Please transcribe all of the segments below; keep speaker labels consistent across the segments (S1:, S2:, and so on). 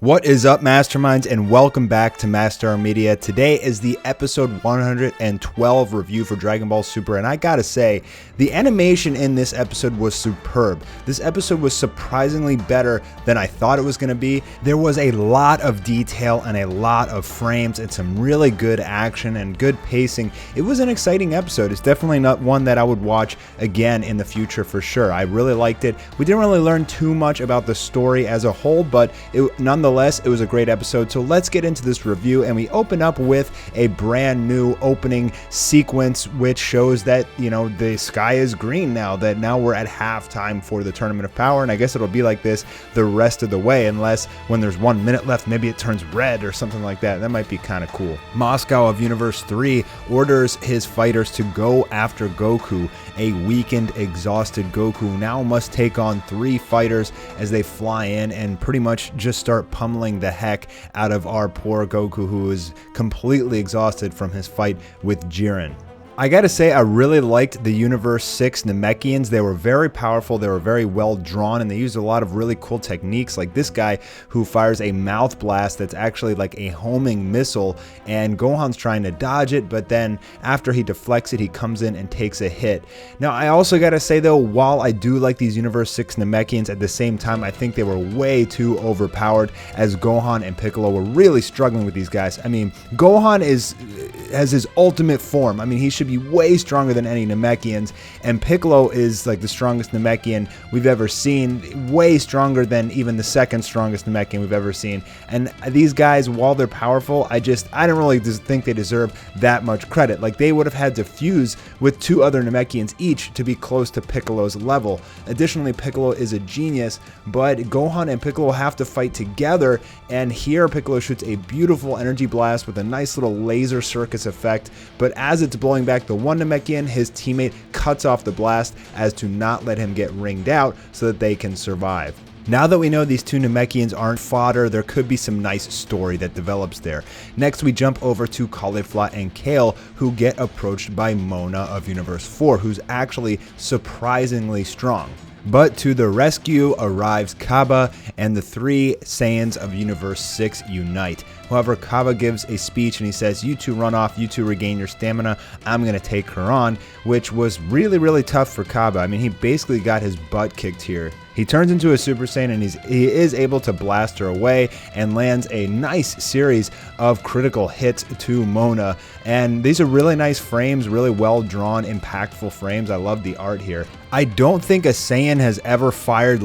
S1: What is up, Masterminds, and welcome back to Mastar Media. Today is the episode 112 review for Dragon Ball Super, and I gotta say, the animation in this episode was superb. This episode was surprisingly better than I thought it was gonna be. There was a lot of detail and a lot of frames and some really good action and good pacing. It was an exciting episode. It's definitely not one that I would watch again in the future for sure. I really liked it. We didn't really learn too much about the story as a whole, but nonetheless, it was a great episode. So let's get into this review, and we open up with a brand new opening sequence which shows that, the sky is green now, that now we're at halftime for the Tournament of Power, and I guess it'll be like this the rest of the way, unless when there's 1 minute left maybe it turns red or something like that. That might be kind of cool. Moscow of Universe 3 orders his fighters to go after Goku. A weakened, exhausted Goku now must take on 3 fighters as they fly in and pretty much just start pummeling the heck out of our poor Goku, who is completely exhausted from his fight with Jiren. I gotta say, I really liked the Universe 6 Namekians. They were very powerful, they were very well drawn, and they used a lot of really cool techniques, like this guy who fires a mouth blast that's actually like a homing missile, and Gohan's trying to dodge it, but then after he deflects it, he comes in and takes a hit. Now, I also gotta say though, while I do like these Universe 6 Namekians, at the same time, I think they were way too overpowered, as Gohan and Piccolo were really struggling with these guys. I mean, Gohan has his ultimate form. I mean, he should be way stronger than any Namekians, and Piccolo is like the strongest Namekian we've ever seen, way stronger than even the second strongest Namekian we've ever seen. And these guys, while they're powerful, I don't really think they deserve that much credit. Like, they would have had to fuse with 2 other Namekians each to be close to Piccolo's level. Additionally, Piccolo is a genius, but Gohan and Piccolo have to fight together, and here Piccolo shoots a beautiful energy blast with a nice little laser circus effect, but as it's blowing back the one Namekian, his teammate cuts off the blast as to not let him get ringed out so that they can survive. Now that we know these 2 Namekians aren't fodder, there could be some nice story that develops there. Next, we jump over to Caulifla and Kale, who get approached by Monna of Universe 4, who's actually surprisingly strong. But to the rescue arrives Cabba, and the 3 Saiyans of Universe 6 unite. However, Cabba gives a speech and he says, "You 2 run off, you 2 regain your stamina, I'm going to take her on," which was really, really tough for Cabba. I mean, he basically got his butt kicked here. He turns into a Super Saiyan, and he is able to blast her away and lands a nice series of critical hits to Monna. And these are really nice frames, really well drawn, impactful frames. I love the art here. I don't think a Saiyan has ever fired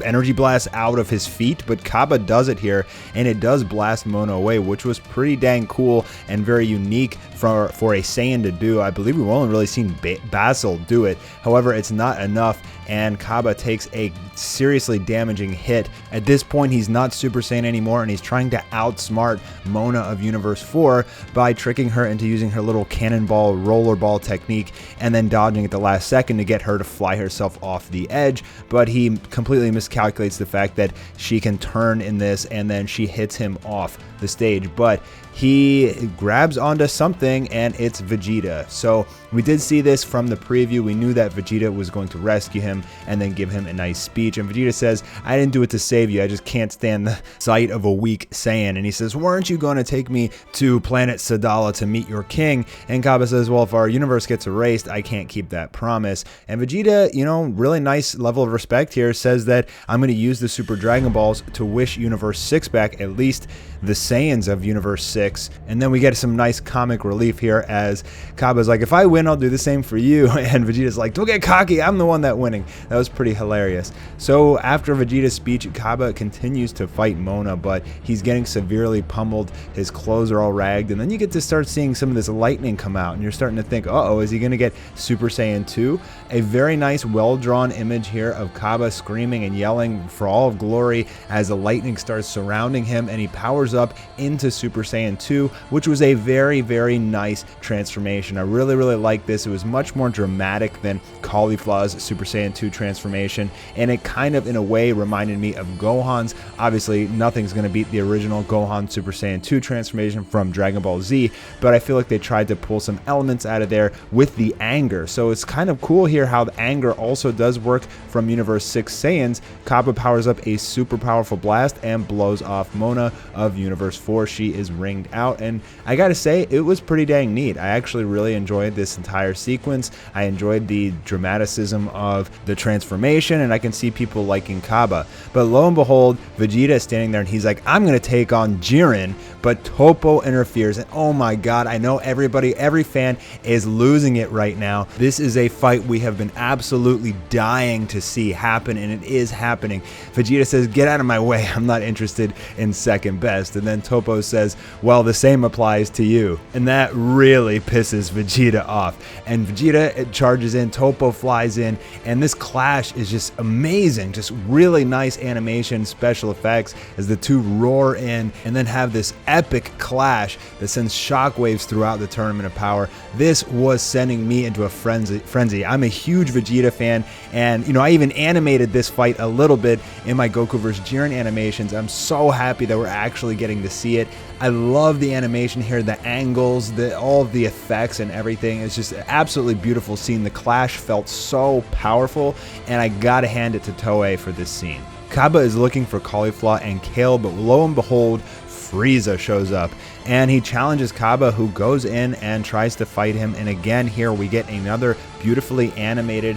S1: energy blast out of his feet, but Cabba does it here, and it does blast Monna away, which was pretty dang cool and very unique for a Saiyan to do. I believe we've only really seen Basil do it. However, it's not enough, and Cabba takes a seriously damaging hit. At this point, he's not Super Saiyan anymore, and he's trying to outsmart Monna of Universe 4 by tricking her into using her little cannonball rollerball technique and then dodging at the last second to get her to fly herself off the edge. But he completely miscalculates the fact that she can turn in this, and then she hits him off the stage. But he grabs onto something, and it's Vegeta. So we did see this from the preview. We knew that Vegeta was going to rescue him and then give him a nice speech. And Vegeta says, "I didn't do it to save you. I just can't stand the sight of a weak Saiyan." And he says, "Weren't you going to take me to planet Sadala to meet your king?" And Cabba says, "Well, if our universe gets erased, I can't keep that promise." And Vegeta, really nice level of respect here, says that I'm going to use the Super Dragon Balls to wish Universe 6 back, at least the Saiyans of Universe 6. And then we get some nice comic relief here as Cabba's like, "If I win, I'll do the same for you." And Vegeta's like, "Don't get cocky, I'm the one that winning." That was pretty hilarious. So after Vegeta's speech, Cabba continues to fight Monna, but he's getting severely pummeled. His clothes are all ragged, and then you get to start seeing some of this lightning come out, and you're starting to think, uh-oh, is he going to get Super Saiyan 2? A very nice, well-drawn image here of Cabba screaming and yelling for all of glory as the lightning starts surrounding him, and he powers up into Super Saiyan Saiyan 2, which was a very, very nice transformation. I really, really like this. It was much more dramatic than Caulifla's Super Saiyan 2 transformation, and it kind of, in a way, reminded me of Gohan's. Obviously, nothing's going to beat the original Gohan Super Saiyan 2 transformation from Dragon Ball Z, but I feel like they tried to pull some elements out of there with the anger. So it's kind of cool here how the anger also does work from Universe 6 Saiyans. Cabba powers up a super powerful blast and blows off Monna of Universe 4. She is ringed out, and I gotta say, it was pretty dang neat. I actually really enjoyed this entire sequence. I enjoyed the dramaticism of the transformation, and I can see people liking Cabba. But lo and behold, Vegeta is standing there and he's like, I'm gonna take on Jiren, but Topo interferes, and oh my god, I know everybody, every fan is losing it right now. This is a fight we have been absolutely dying to see happen, and it is happening. Vegeta says, get out of my way, I'm not interested in second best. And then Topo says, well, the same applies to you. And that really pisses Vegeta off. And Vegeta charges in, Topo flies in, and this clash is just amazing. Just really nice animation, special effects as the two roar in and then have this epic clash that sends shockwaves throughout the Tournament of Power. This was sending me into a frenzy. I'm a huge Vegeta fan, and I even animated this fight a little bit in my Goku vs. Jiren animations. I'm so happy that we're actually getting to see it. I love the animation here, the angles, all of the effects and everything. It's just an absolutely beautiful scene. The clash felt so powerful, and I gotta hand it to Toei for this scene. Cabba is looking for Caulifla and Kale, but lo and behold, Frieza shows up, and he challenges Cabba, who goes in and tries to fight him. And again, here we get another beautifully animated,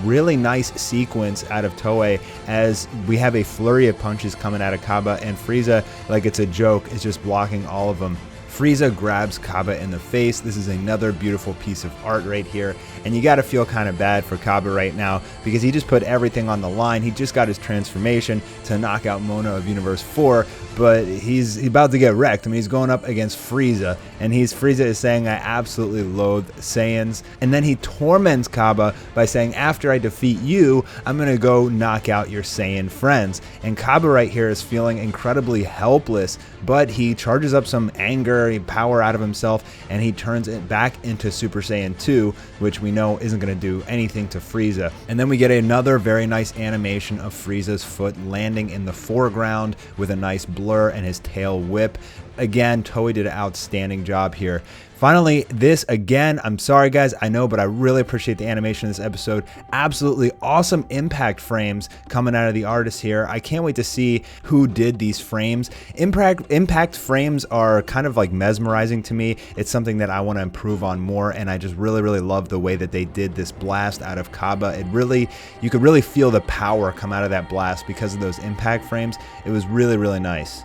S1: really nice sequence out of Toei as we have a flurry of punches coming out of Cabba, and Frieza, like it's a joke, is just blocking all of them. Frieza grabs Cabba in the face. This is another beautiful piece of art right here, and you got to feel kind of bad for Cabba right now because he just put everything on the line. He just got his transformation to knock out Monna of Universe 4, but he's about to get wrecked. I mean, he's going up against Frieza, and Frieza is saying, I absolutely loathe Saiyans, and then he torments Cabba by saying, after I defeat you, I'm going to go knock out your Saiyan friends. And Cabba right here is feeling incredibly helpless, but he charges up some anger, power out of himself, and he turns it back into Super Saiyan 2, which we know isn't going to do anything to Frieza. And then we get another very nice animation of Frieza's foot landing in the foreground with a nice blur and his tail whip. Again, Toei did an outstanding job here. Finally, this again, I'm sorry guys, I know, but I really appreciate the animation of this episode. Absolutely awesome impact frames coming out of the artist here. I can't wait to see who did these frames. Impact frames are kind of like mesmerizing to me. It's something that I want to improve on more, and I just really, really love the way that they did this blast out of Cabba. You could really feel the power come out of that blast because of those impact frames. It was really, really nice.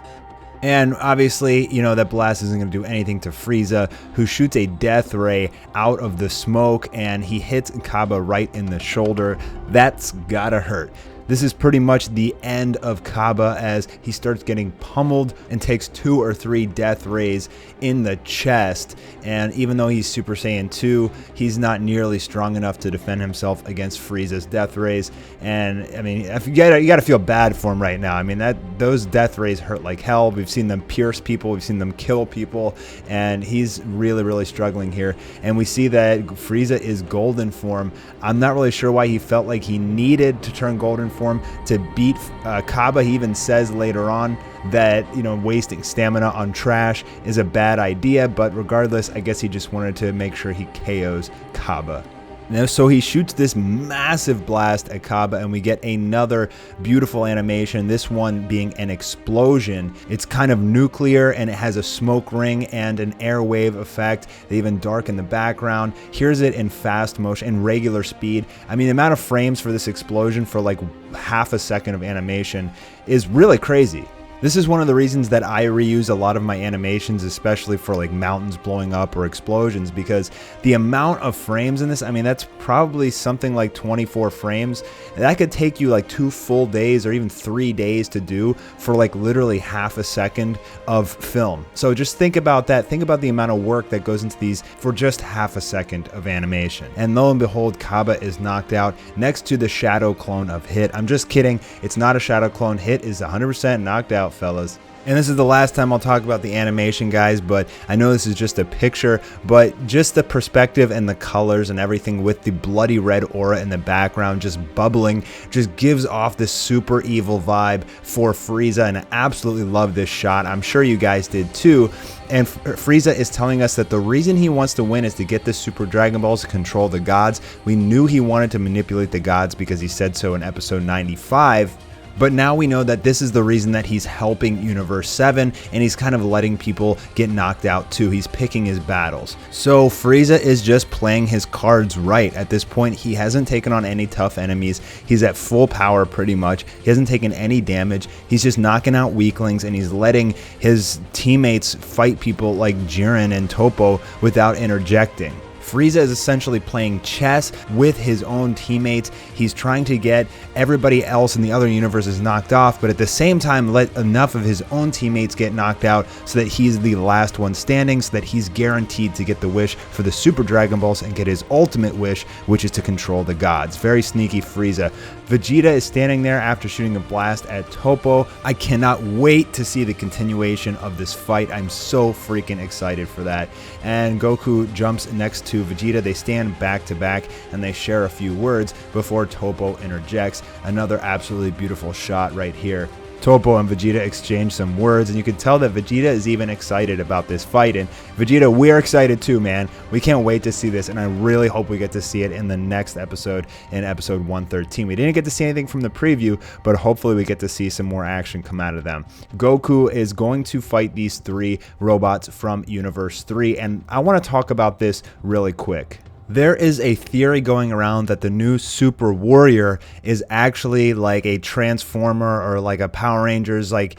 S1: And obviously, that blast isn't going to do anything to Frieza, who shoots a death ray out of the smoke, and he hits Cabba right in the shoulder. That's gotta hurt. This is pretty much the end of Cabba as he starts getting pummeled and takes 2 or 3 death rays in the chest. And even though he's Super Saiyan 2, he's not nearly strong enough to defend himself against Frieza's death rays. And I mean, you gotta feel bad for him right now. I mean, those death rays hurt like hell. We've seen them pierce people, we've seen them kill people, and he's really, really struggling here. And we see that Frieza is golden form. I'm not really sure why he felt like he needed to turn golden form to beat Cabba. He even says later on that wasting stamina on trash is a bad idea, but regardless, I guess he just wanted to make sure he KOs Cabba. Now, so he shoots this massive blast at Cabba, and we get another beautiful animation, this one being an explosion. It's kind of nuclear, and it has a smoke ring and an air wave effect. They even darken the background. Here's it in fast motion, in regular speed. I mean, the amount of frames for this explosion for like half a second of animation is really crazy. This is one of the reasons that I reuse a lot of my animations, especially for like mountains blowing up or explosions, because the amount of frames in this, I mean, that's probably something like 24 frames. That could take you like 2 full days or even 3 days to do for like literally half a second of film. So just think about that. Think about the amount of work that goes into these for just half a second of animation. And lo and behold, Cabba is knocked out next to the shadow clone of Hit. I'm just kidding. It's not a shadow clone. Hit is 100% knocked out. out, fellas. And this is the last time I'll talk about the animation, guys, but I know this is just a picture, but just the perspective and the colors and everything with the bloody red aura in the background just bubbling just gives off this super evil vibe for Frieza, and I absolutely love this shot. I'm sure you guys did too. And Frieza is telling us that the reason he wants to win is to get the Super Dragon Balls to control the gods. We knew he wanted to manipulate the gods because he said so in episode 95. But now we know that this is the reason that he's helping Universe 7, and he's kind of letting people get knocked out too. He's picking his battles. So Frieza is just playing his cards right. At this point, he hasn't taken on any tough enemies. He's at full power pretty much. He hasn't taken any damage. He's just knocking out weaklings, and he's letting his teammates fight people like Jiren and Topo without interjecting. Frieza is essentially playing chess with his own teammates. He's trying to get everybody else in the other universes knocked off, but at the same time let enough of his own teammates get knocked out so that he's the last one standing, so that he's guaranteed to get the wish for the Super Dragon Balls and get his ultimate wish, which is to control the gods. Very sneaky Frieza. Vegeta is standing there after shooting a blast at Topo. I cannot wait to see the continuation of this fight. I'm so freaking excited for that. And Goku jumps next to Vegeta. They stand back to back and they share a few words before Topo interjects. Another absolutely beautiful shot right here. Topo and Vegeta exchange some words, and you can tell that Vegeta is even excited about this fight. And Vegeta, we're excited too, man. We can't wait to see this, and I really hope we get to see it in the next episode, in episode 113. We didn't get to see anything from the preview, but hopefully we get to see some more action come out of them. Goku is going to fight these three robots from Universe 3, and I want to talk about this really quick. There is a theory going around that the new Super Warrior is actually like a Transformer or like a Power Rangers, like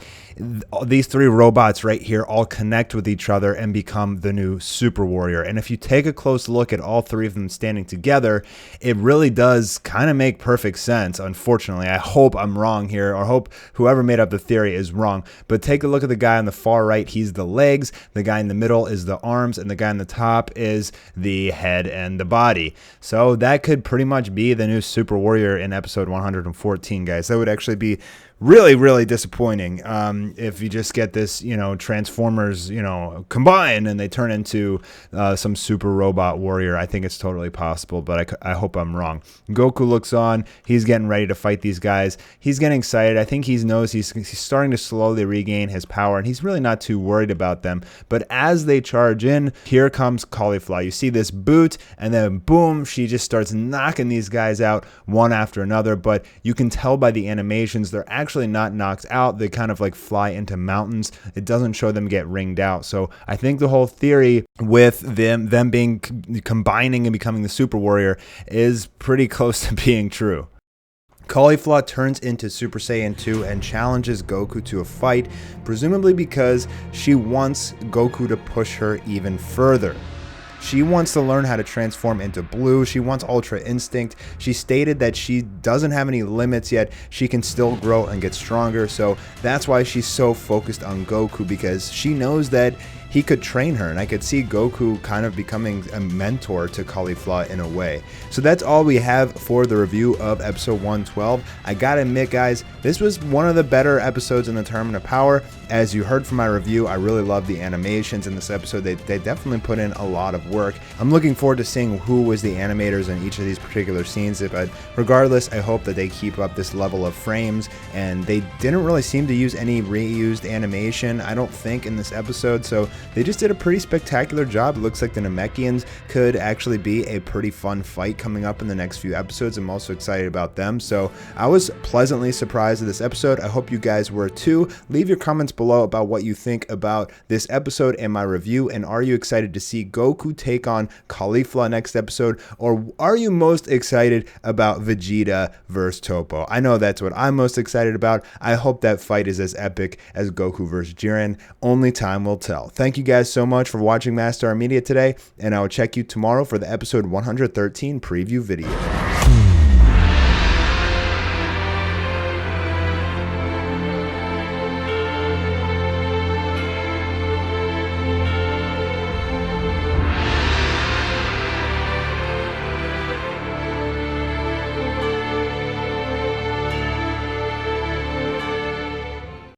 S1: these three robots right here all connect with each other and become the new Super Warrior. And if you take a close look at all three of them standing together, it really does kind of make perfect sense. Unfortunately, I hope I'm wrong here, or hope whoever made up the theory is wrong. But take a look at the guy on the far right. He's the legs, the guy in the middle is the arms, and the guy on the top is the head and the body. So that could pretty much be the new Super Warrior in episode 114, guys. That would actually be really disappointing if you just get this, Transformers, combine and they turn into some super robot warrior. I think it's totally possible, but I hope I'm wrong. Goku looks on. He's getting ready to fight these guys. He's getting excited. I think he knows he's starting to slowly regain his power, and he's really not too worried about them. But as they charge in, here comes Cauliflower. You see this boot, and then boom, she just starts knocking these guys out one after another. But you can tell by the animations, they're actually not knocked out. They kind of like fly into mountains. It doesn't show them get ringed out. So I think the whole theory with them being combining and becoming the Super Warrior is pretty close to being true. Cauliflower turns into Super Saiyan 2 and challenges Goku to a fight, presumably because she wants Goku to push her even further. She wants to learn how to transform into blue. She wants Ultra Instinct. She stated that she doesn't have any limits yet. She can still grow and get stronger. So that's why she's so focused on Goku, because she knows that he could train her, and I could see Goku kind of becoming a mentor to Cauliflower in a way. So that's all we have for the review of episode 112. I gotta admit, guys, this was one of the better episodes in the Tournament of Power. As you heard from my review, I really love the animations in this episode. They definitely put in a lot of work. I'm looking forward to seeing who was the animators in each of these particular scenes, but regardless, I hope that they keep up this level of frames, and they didn't really seem to use any reused animation, I don't think, in this episode, so they just did a pretty spectacular job. It looks like the Namekians could actually be a pretty fun fight coming up in the next few episodes. I'm also excited about them. So I was pleasantly surprised with this episode. I hope you guys were too. Leave your comments below about what you think about this episode and my review. And are you excited to see Goku take on Cauliflower next episode? Or are you most excited about Vegeta versus Topo? I know that's what I'm most excited about. I hope that fight is as epic as Goku versus Jiren. Only time will tell. Thank you guys so much for watching Mastar Media today, and I will check you tomorrow for the episode 113 preview video.